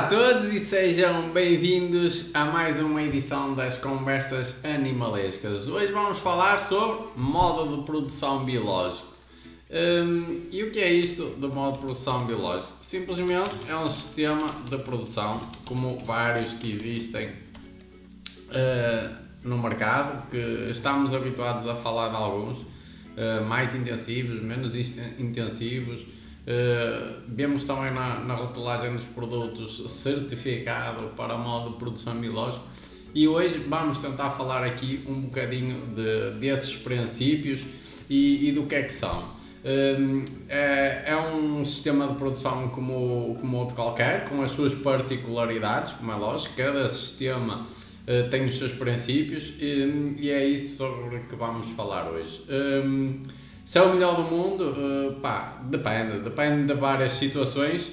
a todos e sejam bem-vindos a mais uma edição das Conversas Animalescas. Hoje vamos falar sobre modo de produção biológico. E o que é isto do modo de produção biológico? Simplesmente é um sistema de produção, como vários que existem no mercado, que estamos habituados a falar de alguns, mais intensivos, menos intensivos. Vemos também na rotulagem dos produtos certificado para modo de produção biológico, e hoje vamos tentar falar aqui um bocadinho desses princípios e do que é que são. É um sistema de produção como outro qualquer, com as suas particularidades, como é lógico. Cada sistema tem os seus princípios e é isso sobre que vamos falar hoje. Se é o melhor do mundo, depende de várias situações.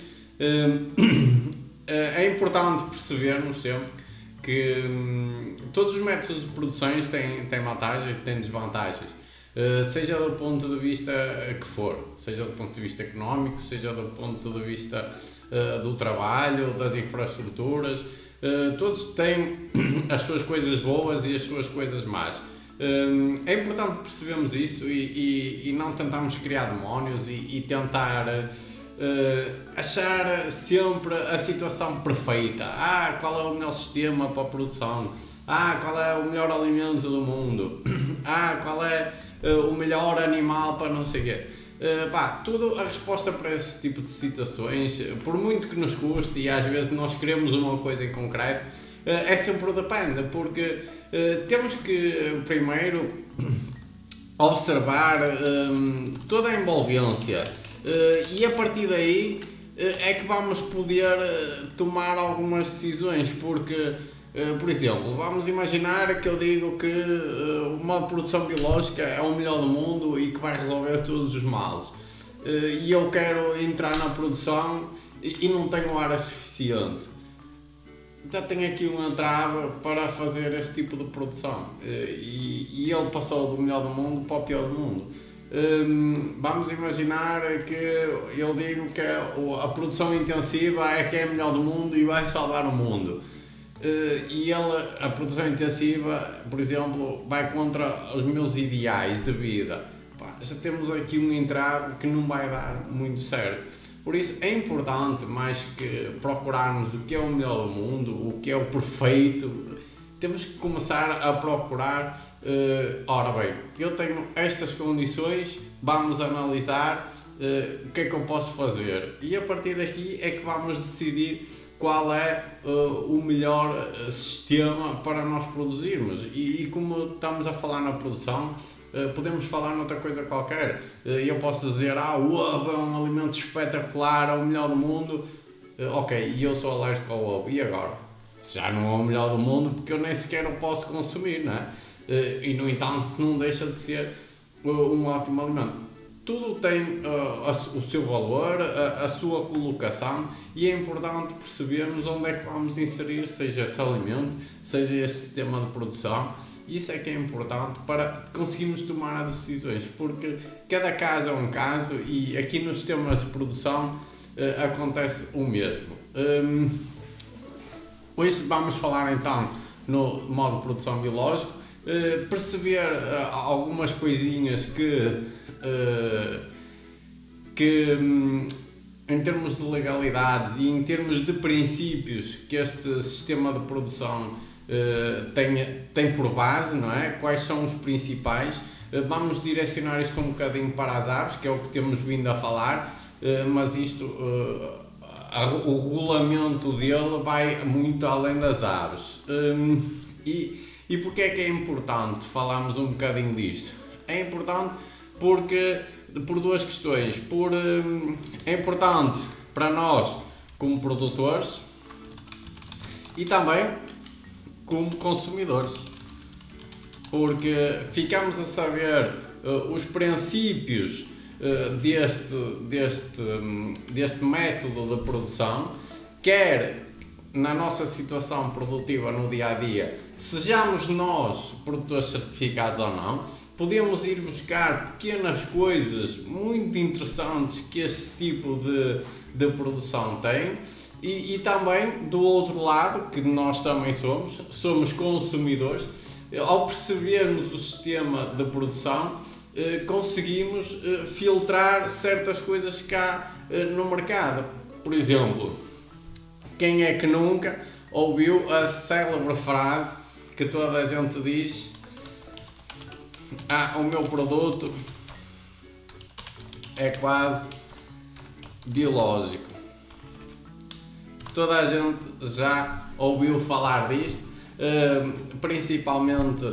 É importante percebermos sempre que todos os métodos de produção têm vantagens e têm desvantagens, seja do ponto de vista que for, seja do ponto de vista económico, seja do ponto de vista do trabalho, das infraestruturas. Todos têm as suas coisas boas e as suas coisas más. É importante percebermos isso e não tentarmos criar demónios e tentar achar sempre a situação perfeita. Qual é o melhor sistema para a produção? Qual é o melhor alimento do mundo? Qual é o melhor animal para não sei o quê? Tudo a resposta para esse tipo de situações, por muito que nos custe e às vezes nós queremos uma coisa em concreto, é sempre o depende, porque temos que primeiro observar toda a envolvência e a partir daí é que vamos poder tomar algumas decisões, porque, por exemplo, vamos imaginar que eu digo que o modo de produção biológica é o melhor do mundo e que vai resolver todos os males, e eu quero entrar na produção e não tenho área suficiente. Já tenho aqui um entrave para fazer este tipo de produção e ele passou do melhor do mundo para o pior do mundo. Vamos imaginar que eu digo que a produção intensiva é que é a melhor do mundo e vai salvar o mundo. E a produção intensiva, por exemplo, vai contra os meus ideais de vida. Já temos aqui um entrave que não vai dar muito certo. Por isso é importante, mais que procurarmos o que é o melhor do mundo, o que é o perfeito, temos que começar a procurar, ora bem, eu tenho estas condições, vamos analisar o que é que eu posso fazer, e a partir daqui é que vamos decidir qual é o melhor sistema para nós produzirmos. E como estamos a falar na produção, podemos falar noutra coisa qualquer. Eu posso dizer, o ovo é um alimento espetacular, é o melhor do mundo. Ok, e eu sou alérgico ao ovo, e agora? Já não é o melhor do mundo porque eu nem sequer o posso consumir, não é? E no entanto não deixa de ser um ótimo alimento. Tudo tem o seu valor, a sua colocação, e é importante percebermos onde é que vamos inserir, seja esse alimento, seja esse sistema de produção. Isso é que é importante para conseguirmos tomar as decisões, porque cada caso é um caso e aqui no sistema de produção acontece o mesmo. Hoje vamos falar então no modo de produção biológico, perceber algumas coisinhas que em termos de legalidades e em termos de princípios que este sistema de produção tem por base, não é? Quais são os principais? Vamos direcionar isto um bocadinho para as aves, que é o que temos vindo a falar, mas isto, o regulamento dele vai muito além das aves. E porquê é que é importante falarmos um bocadinho disto? É importante porque, por duas questões. É importante para nós como produtores e também como consumidores, porque ficamos a saber os princípios deste método de produção, quer na nossa situação produtiva no dia a dia, sejamos nós produtores certificados ou não, podemos ir buscar pequenas coisas muito interessantes que este tipo de produção tem. E também, do outro lado, que nós também somos consumidores, ao percebermos o sistema de produção, conseguimos filtrar certas coisas cá no mercado. Por exemplo, quem é que nunca ouviu a célebre frase que toda a gente diz: o meu produto é quase biológico. Toda a gente já ouviu falar disto, principalmente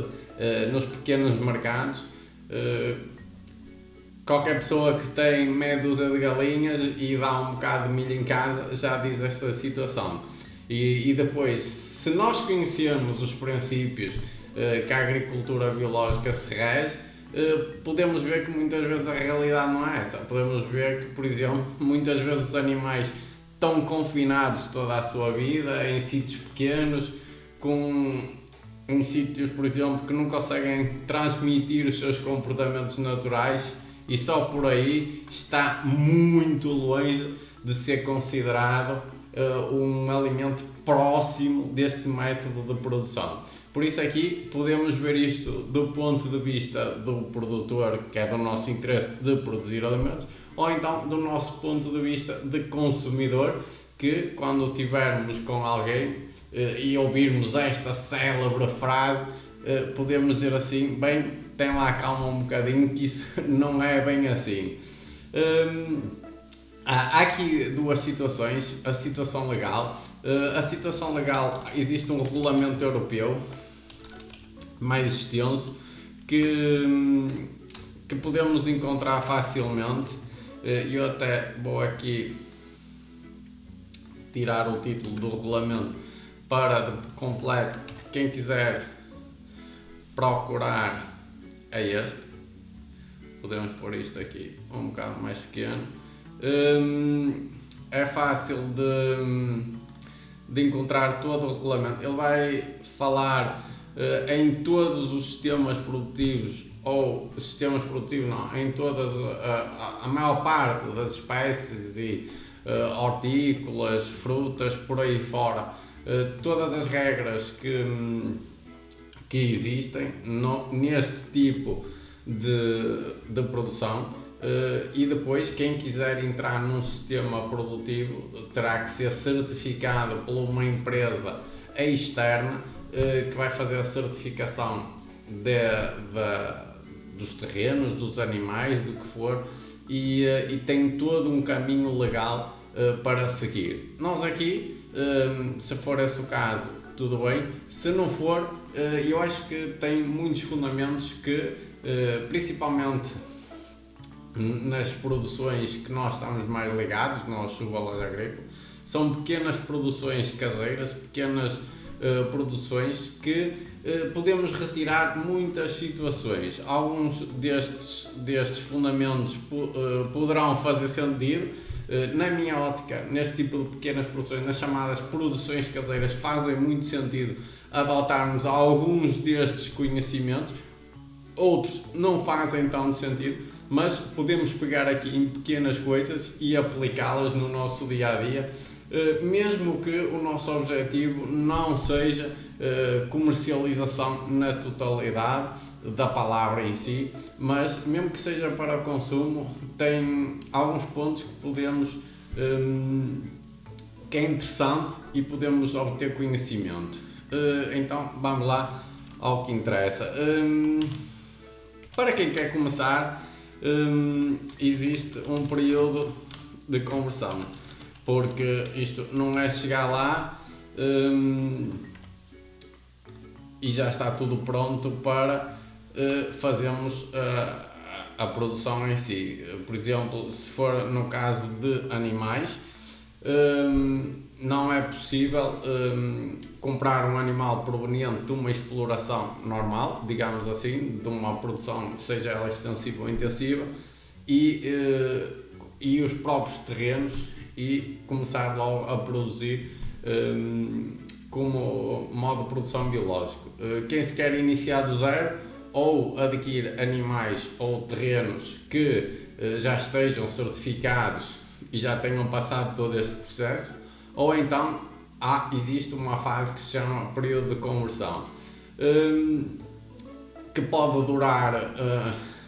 nos pequenos mercados. Qualquer pessoa que tem meia dúzia de galinhas e dá um bocado de milho em casa já diz esta situação. E depois, se nós conhecermos os princípios que a agricultura biológica se rege, podemos ver que muitas vezes a realidade não é essa. Podemos ver que, por exemplo, muitas vezes os animais estão confinados toda a sua vida em sítios pequenos, em sítios, por exemplo, que não conseguem transmitir os seus comportamentos naturais, e só por aí está muito longe de ser considerado um alimento próximo deste método de produção. Por isso aqui podemos ver isto do ponto de vista do produtor, que é do nosso interesse de produzir alimentos, ou então do nosso ponto de vista de consumidor, que quando estivermos com alguém e ouvirmos esta célebre frase, podemos dizer assim: bem, tem lá calma um bocadinho, que isso não é bem assim. Há aqui duas situações. A situação legal. Existe um regulamento europeu mais extenso que podemos encontrar facilmente. Eu até vou aqui tirar o título do regulamento para de completo. Quem quiser procurar é este. Podemos pôr isto aqui um bocado mais pequeno. É fácil de encontrar todo o regulamento. Ele vai falar em todos os sistemas produtivos, ou sistemas produtivos não, em todas, a maior parte das espécies e hortícolas, frutas, por aí fora, todas as regras que existem neste tipo de produção. E depois, quem quiser entrar num sistema produtivo terá que ser certificado por uma empresa externa que vai fazer a certificação dos terrenos, dos animais, do que for, e tem todo um caminho legal para seguir. Nós aqui, se for esse o caso, tudo bem. Se não for, eu acho que tem muitos fundamentos que, principalmente nas produções que nós estamos mais ligados, nós Chuvalas Agrícolas, são pequenas produções caseiras, pequenas produções que podemos retirar muitas situações. Alguns destes fundamentos poderão fazer sentido. Na minha ótica, neste tipo de pequenas produções, nas chamadas produções caseiras, fazem muito sentido adotarmos alguns destes conhecimentos. Outros não fazem tanto sentido, mas podemos pegar aqui em pequenas coisas e aplicá-las no nosso dia-a-dia, mesmo que o nosso objetivo não seja comercialização na totalidade da palavra em si, mas mesmo que seja para consumo, tem alguns pontos que podemos, que é interessante e podemos obter conhecimento. Então vamos lá ao que interessa. Para quem quer começar, existe um período de conversão, porque isto não é chegar lá e já está tudo pronto para fazermos a produção em si. Por exemplo, se for no caso de animais, não é possível comprar um animal proveniente de uma exploração normal, digamos assim, de uma produção, seja ela extensiva ou intensiva, e os próprios terrenos, e começar logo a produzir como modo de produção biológico. Quem se quer iniciar do zero ou adquirir animais ou terrenos que já estejam certificados e já tenham passado todo este processo, ou então existe uma fase que se chama período de conversão, que pode durar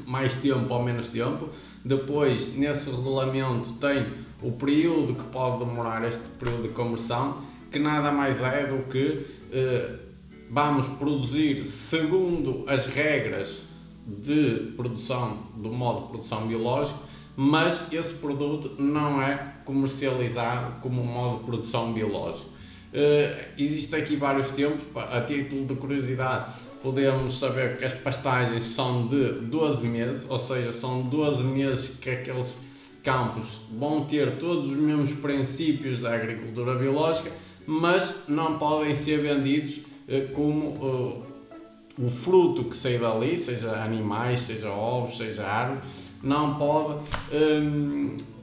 mais tempo ou menos tempo. Depois, nesse regulamento, tem o período que pode demorar este período de conversão, que nada mais é do que vamos produzir segundo as regras de produção, do modo de produção biológico, mas esse produto não é comercializado como modo de produção biológico. Existem aqui vários tempos, a título de curiosidade, podemos saber que as pastagens são de 12 meses, ou seja, são 12 meses que aqueles campos vão ter todos os mesmos princípios da agricultura biológica, mas não podem ser vendidos como o fruto que sai dali, seja animais, seja ovos, seja árvores, não pode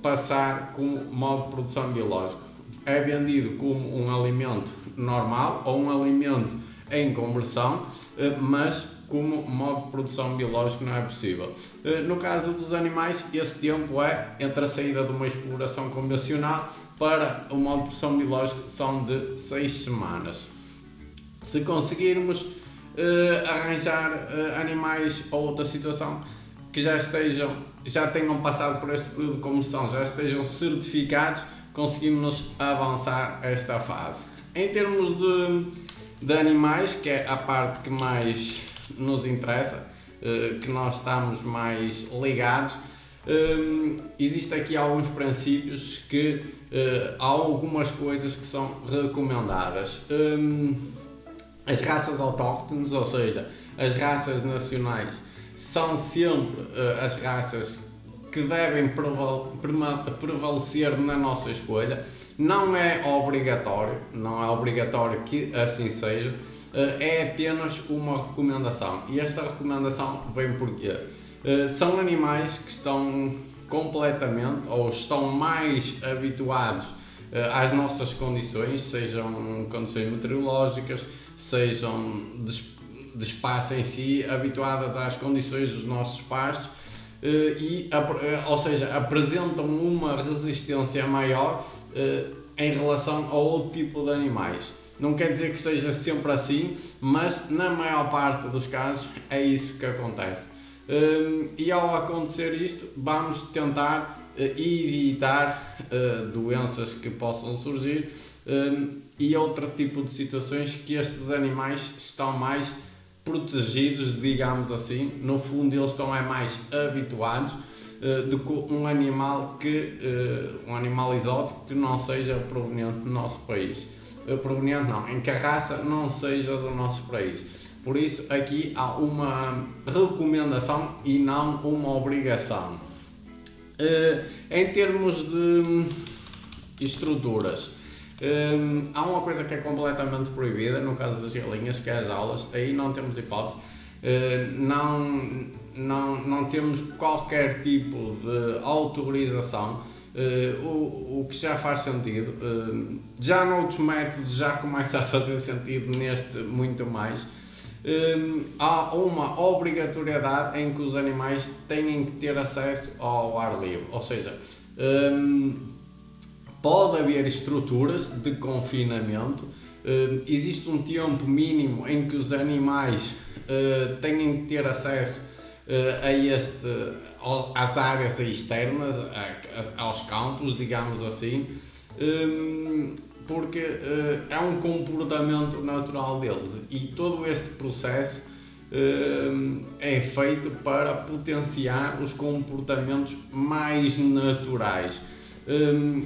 passar como modo de produção biológico. É vendido como um alimento normal ou um alimento em conversão, mas como modo de produção biológico não é possível. No caso dos animais, esse tempo é entre a saída de uma exploração convencional para o modo de produção biológico, são de 6 semanas. Se conseguirmos arranjar animais ou outra situação que já tenham passado por este período de conversão, já estejam certificados, conseguimos avançar esta fase. Em termos de animais, que é a parte que mais nos interessa, que nós estamos mais ligados, existem aqui alguns princípios que há algumas coisas que são recomendadas. As raças autóctones, ou seja, as raças nacionais, são sempre as raças que devem prevalecer na nossa escolha. Não é obrigatório que assim seja, é apenas uma recomendação. E esta recomendação vem porque são animais que estão completamente ou estão mais habituados às nossas condições, sejam condições meteorológicas, sejam de espaço em si, habituadas às condições dos nossos pastos, ou seja, apresentam uma resistência maior em relação a outro tipo de animais. Não quer dizer que seja sempre assim, mas na maior parte dos casos é isso que acontece. E ao acontecer isto, vamos tentar evitar doenças que possam surgir e outro tipo de situações que estes animais estão mais protegidos, digamos assim. No fundo, eles estão mais habituados do que um animal exótico que não seja proveniente do nosso país. Proveniente não, em que a raça não seja do nosso país. Por isso aqui há uma recomendação e não uma obrigação. Em termos de estruturas, há uma coisa que é completamente proibida no caso das galinhas, que é as jaulas. Aí não temos hipótese, não temos qualquer tipo de autorização, o que já faz sentido. Já noutros métodos já começa a fazer sentido, neste muito mais. Há uma obrigatoriedade em que os animais têm que ter acesso ao ar livre, ou seja, pode haver estruturas de confinamento, existe um tempo mínimo em que os animais têm que ter acesso às áreas externas, aos campos, digamos assim, porque é um comportamento natural deles e todo este processo é feito para potenciar os comportamentos mais naturais.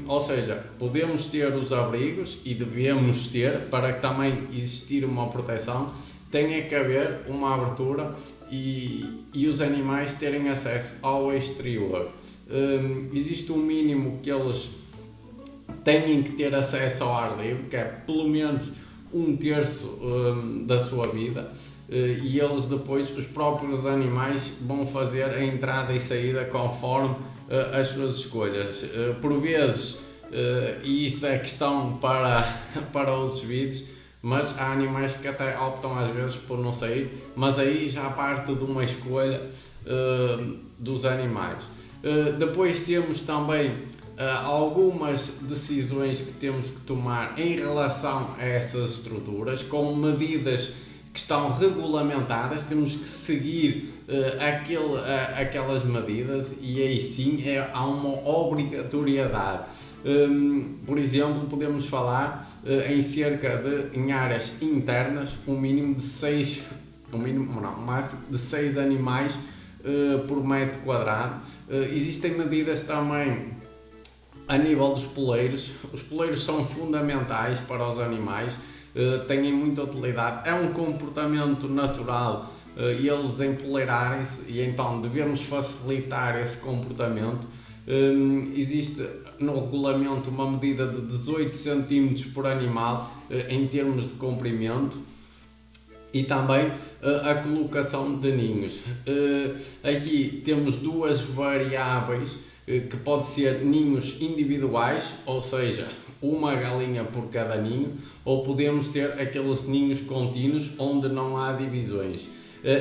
Ou seja, podemos ter os abrigos e devemos ter, para também existir uma proteção, tem que haver uma abertura e os animais terem acesso ao exterior. Existe um mínimo que eles têm que ter acesso ao ar livre, que é pelo menos 1/3 da sua vida, e eles depois, os próprios animais, vão fazer a entrada e saída conforme as suas escolhas. Por vezes, e isso é questão para outros vídeos, mas há animais que até optam às vezes por não sair, mas aí já parte de uma escolha dos animais. Depois temos também algumas decisões que temos que tomar em relação a essas estruturas, com medidas que estão regulamentadas, temos que seguir aquelas medidas e aí sim há uma obrigatoriedade. Por exemplo, podemos falar em áreas internas, um máximo de 6 animais por metro quadrado. Existem medidas também a nível dos poleiros. Os poleiros são fundamentais para os animais, têm muita utilidade, é um comportamento natural eles empoleirarem-se e então devemos facilitar esse comportamento. Existe no regulamento uma medida de 18 cm por animal em termos de comprimento e também a colocação de ninhos. Aqui temos duas variáveis que pode ser ninhos individuais, ou seja, uma galinha por cada ninho, ou podemos ter aqueles ninhos contínuos onde não há divisões.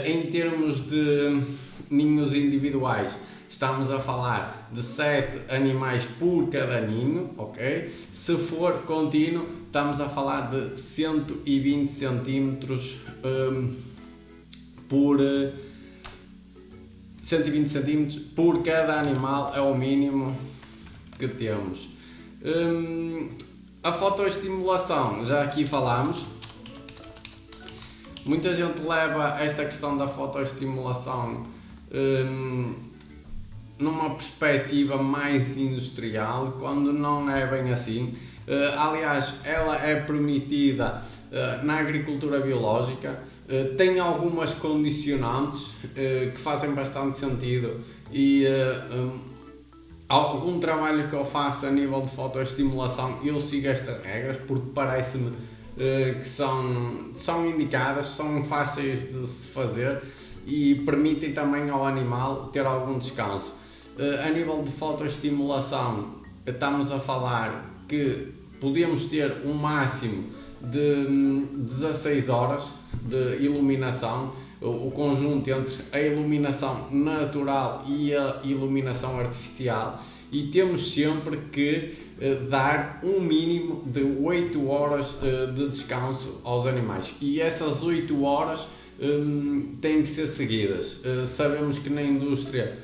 Em termos de ninhos individuais, estamos a falar de 7 animais por cada ninho, ok? Se for contínuo, estamos a falar de 120 cm por 120 cm por cada animal, é o mínimo que temos. A fotoestimulação, já aqui falámos. Muita gente leva esta questão da fotoestimulação numa perspectiva mais industrial, quando não é bem assim. Aliás, ela é permitida na agricultura biológica, tem algumas condicionantes que fazem bastante sentido e algum trabalho que eu faço a nível de fotoestimulação eu sigo estas regras porque parece-me que são indicadas, são fáceis de se fazer e permitem também ao animal ter algum descanso. A nível de fotoestimulação, estamos a falar que podemos ter um máximo de 16 horas de iluminação, o conjunto entre a iluminação natural e a iluminação artificial, e temos sempre que dar um mínimo de 8 horas de descanso aos animais, e essas 8 horas têm que ser seguidas. Sabemos que na indústria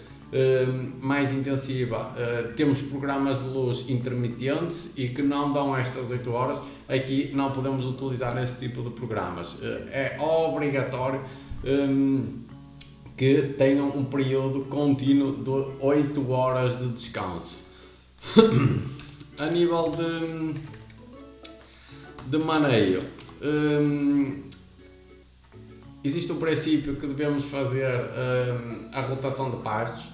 mais intensiva temos programas de luz intermitentes e que não dão estas 8 horas. Aqui não podemos utilizar esse tipo de programas. É obrigatório que tenham um período contínuo de 8 horas de descanso. A nível de maneio, existe o princípio que devemos fazer a rotação de pastos.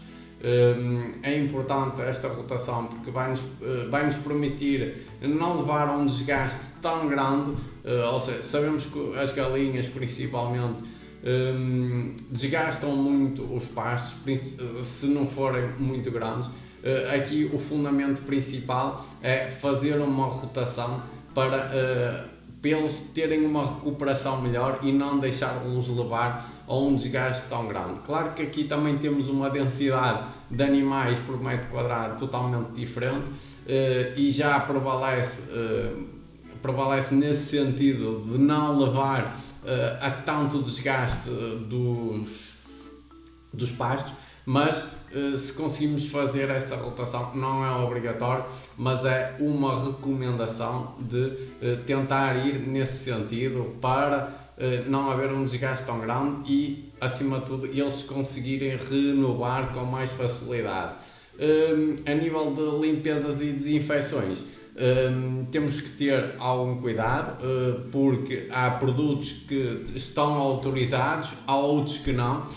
É importante esta rotação porque vai-nos permitir não levar a um desgaste tão grande, ou seja, sabemos que as galinhas principalmente desgastam muito os pastos se não forem muito grandes. Aqui o fundamento principal é fazer uma rotação para eles terem uma recuperação melhor e não deixar-los levar a um desgaste tão grande. Claro que aqui também temos uma densidade de animais por metro quadrado totalmente diferente e já prevalece nesse sentido de não levar a tanto desgaste dos pastos, mas se conseguimos fazer essa rotação, não é obrigatório, mas é uma recomendação de tentar ir nesse sentido para não haver um desgaste tão grande e, acima de tudo, eles conseguirem renovar com mais facilidade. A nível de limpezas e desinfecções, temos que ter algum cuidado porque há produtos que estão autorizados, há outros que não.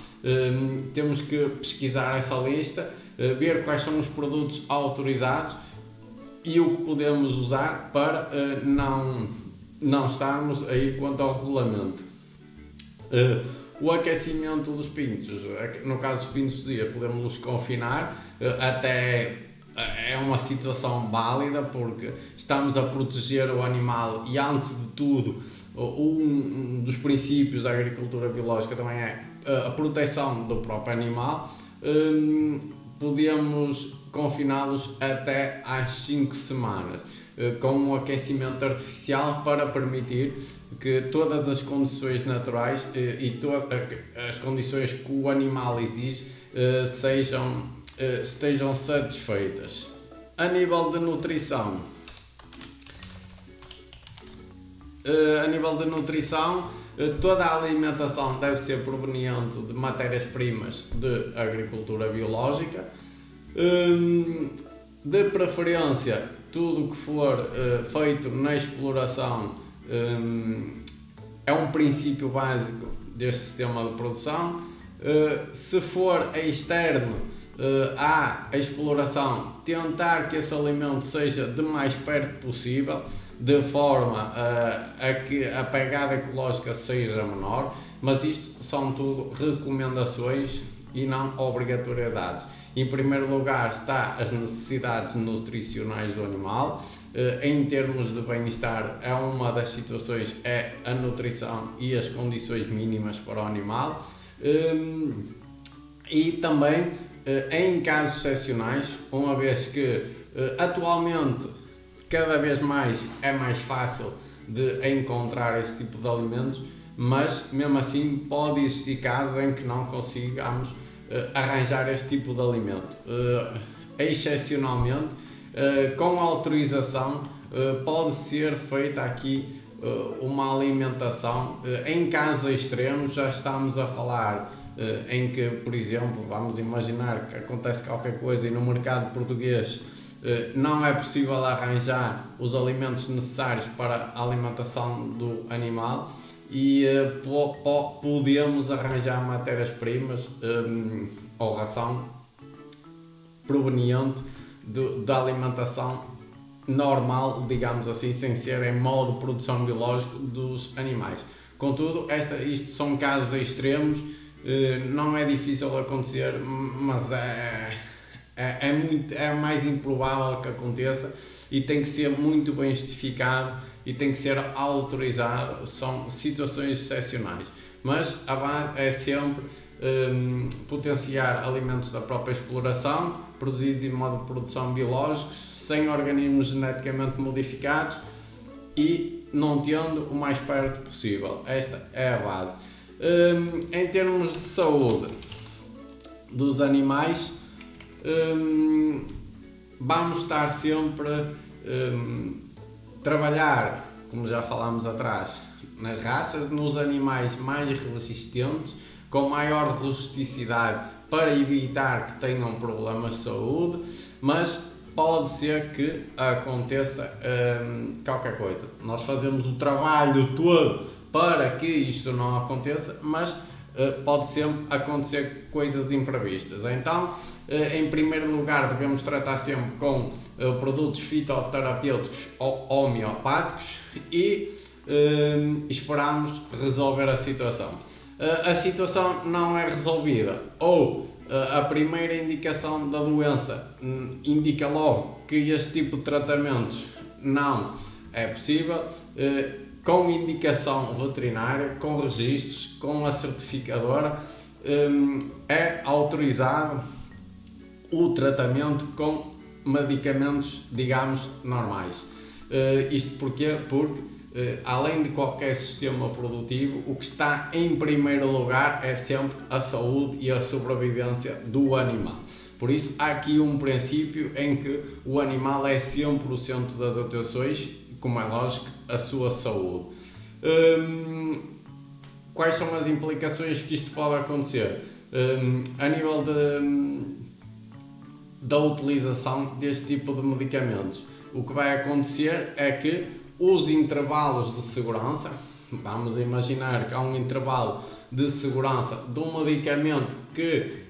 Temos que pesquisar essa lista, ver quais são os produtos autorizados e o que podemos usar para não estarmos aí quanto ao regulamento. O aquecimento dos pintos, no caso dos pintos de dia, podemos os confinar até é uma situação válida porque estamos a proteger o animal e, antes de tudo, um dos princípios da agricultura biológica também é a proteção do próprio animal. Podemos confiná-los até às 5 semanas com um aquecimento artificial para permitir que todas as condições naturais e todas as condições que o animal exige estejam satisfeitas. A nível de nutrição, toda a alimentação deve ser proveniente de matérias-primas de agricultura biológica. De preferência, tudo que for feito na exploração é um princípio básico deste sistema de produção. Se for externo à exploração, tentar que esse alimento seja de mais perto possível, de forma a que a pegada ecológica seja menor, mas isto são tudo recomendações e não obrigatoriedades. Em primeiro lugar está as necessidades nutricionais do animal. Em termos de bem-estar, uma das situações é a nutrição e as condições mínimas para o animal. E também, em casos excepcionais, uma vez que atualmente cada vez mais é mais fácil de encontrar este tipo de alimentos, mas mesmo assim pode existir casos em que não consigamos arranjar este tipo de alimento. Excepcionalmente, com autorização, pode ser feita aqui uma alimentação. Em casos extremos, já estamos a falar em que, por exemplo, vamos imaginar que acontece qualquer coisa e no mercado português não é possível arranjar os alimentos necessários para a alimentação do animal e podemos arranjar matérias-primas ou ração proveniente da alimentação normal, digamos assim, sem ser em modo de produção biológica dos animais. Contudo, isto são casos extremos, não é difícil acontecer, mas é mais improvável que aconteça e tem que ser muito bem justificado e tem que ser autorizado. São situações excepcionais, mas a base é sempre potenciar alimentos da própria exploração, produzidos de modo de produção biológicos, sem organismos geneticamente modificados e não tendo o mais perto possível. Esta é a base. Em termos de saúde dos animais, vamos estar sempre trabalhar, como já falámos atrás, nas raças, nos animais mais resistentes, com maior rusticidade, para evitar que tenham problemas de saúde, mas pode ser que aconteça qualquer coisa. Nós fazemos o trabalho todo para que isto não aconteça, mas pode sempre acontecer coisas imprevistas. Então, em primeiro lugar, devemos tratar sempre com produtos fitoterapêuticos ou homeopáticos e esperamos resolver a situação. A situação não é resolvida ou a primeira indicação da doença indica logo que este tipo de tratamentos não é possível, com indicação veterinária, com registros, com a certificadora, é autorizado o tratamento com medicamentos, digamos, normais. Isto porquê? Porque além de qualquer sistema produtivo, o que está em primeiro lugar é sempre a saúde e a sobrevivência do animal. Por isso, há aqui um princípio em que o animal é sempre o centro das atenções, como é lógico, a sua saúde. Quais são as implicações que isto pode acontecer? A nível da utilização deste tipo de medicamentos, o que vai acontecer é que os intervalos de segurança, vamos imaginar que há um intervalo de segurança de um medicamento que,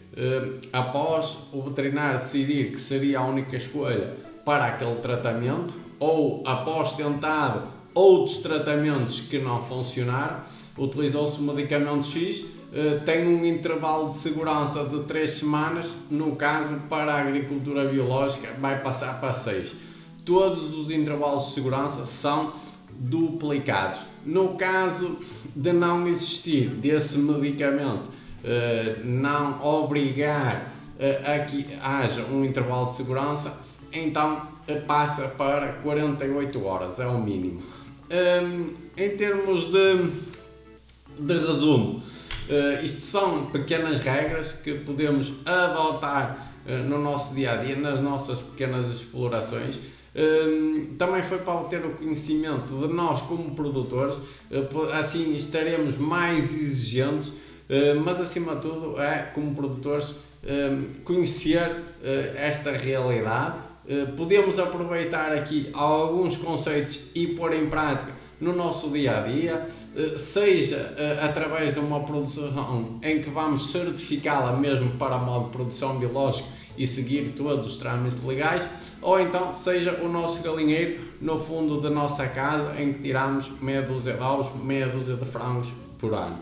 após o veterinário decidir que seria a única escolha para aquele tratamento, ou após tentado outros tratamentos que não funcionaram, utilizou-se o medicamento X, tem um intervalo de segurança de 3 semanas, no caso para a agricultura biológica vai passar para 6. Todos os intervalos de segurança são duplicados. No caso de não existir desse medicamento, não obrigar a que haja um intervalo de segurança, então passa para 48 horas, é o mínimo. Em termos de resumo, isto são pequenas regras que podemos adotar no nosso dia a dia, nas nossas pequenas explorações. Também foi para obter o conhecimento de nós como produtores, assim estaremos mais exigentes, mas acima de tudo é como produtores conhecer esta realidade. Podemos aproveitar aqui alguns conceitos e pôr em prática no nosso dia a dia, seja através de uma produção em que vamos certificá-la mesmo para modo de produção biológica e seguir todos os trâmites legais, ou então seja o nosso galinheiro no fundo da nossa casa em que tiramos meia dúzia de ovos, meia dúzia de frangos por ano.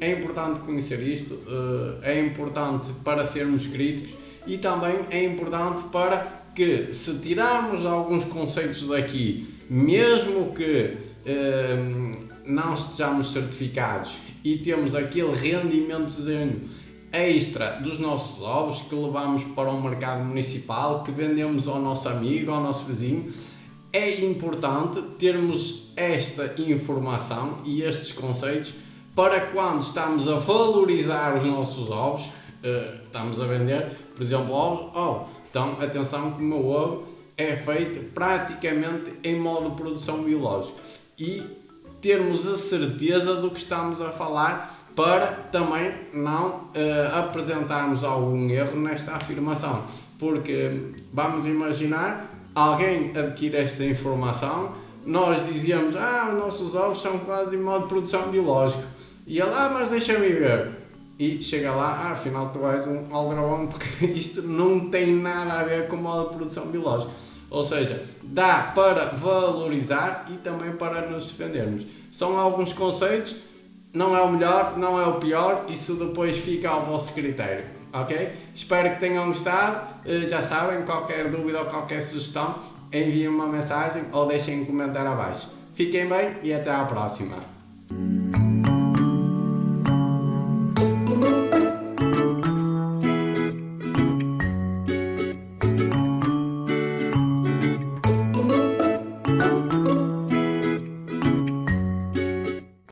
É importante conhecer isto, é importante para sermos críticos e também é importante para que, se tirarmos alguns conceitos daqui, mesmo que não estejamos certificados e temos aquele rendimentozinho extra dos nossos ovos que levamos para um mercado municipal, que vendemos ao nosso amigo, ao nosso vizinho, é importante termos esta informação e estes conceitos para quando estamos a valorizar os nossos ovos, estamos a vender, por exemplo, ovos, então atenção que o meu ovo é feito praticamente em modo de produção biológica e termos a certeza do que estamos a falar para também não apresentarmos algum erro nesta afirmação, porque vamos imaginar, alguém adquire esta informação, nós dizíamos, os nossos ovos são quase em modo de produção biológica, e ele, mas deixa-me ver, e chega lá, afinal tu és um aldrabão, porque isto não tem nada a ver com modo de produção biológica. Ou seja, dá para valorizar e também para nos defendermos. São alguns conceitos, não é o melhor, não é o pior, isso depois fica ao vosso critério, ok? Espero que tenham gostado, já sabem, qualquer dúvida ou qualquer sugestão, enviem uma mensagem ou deixem um comentário abaixo. Fiquem bem e até à próxima.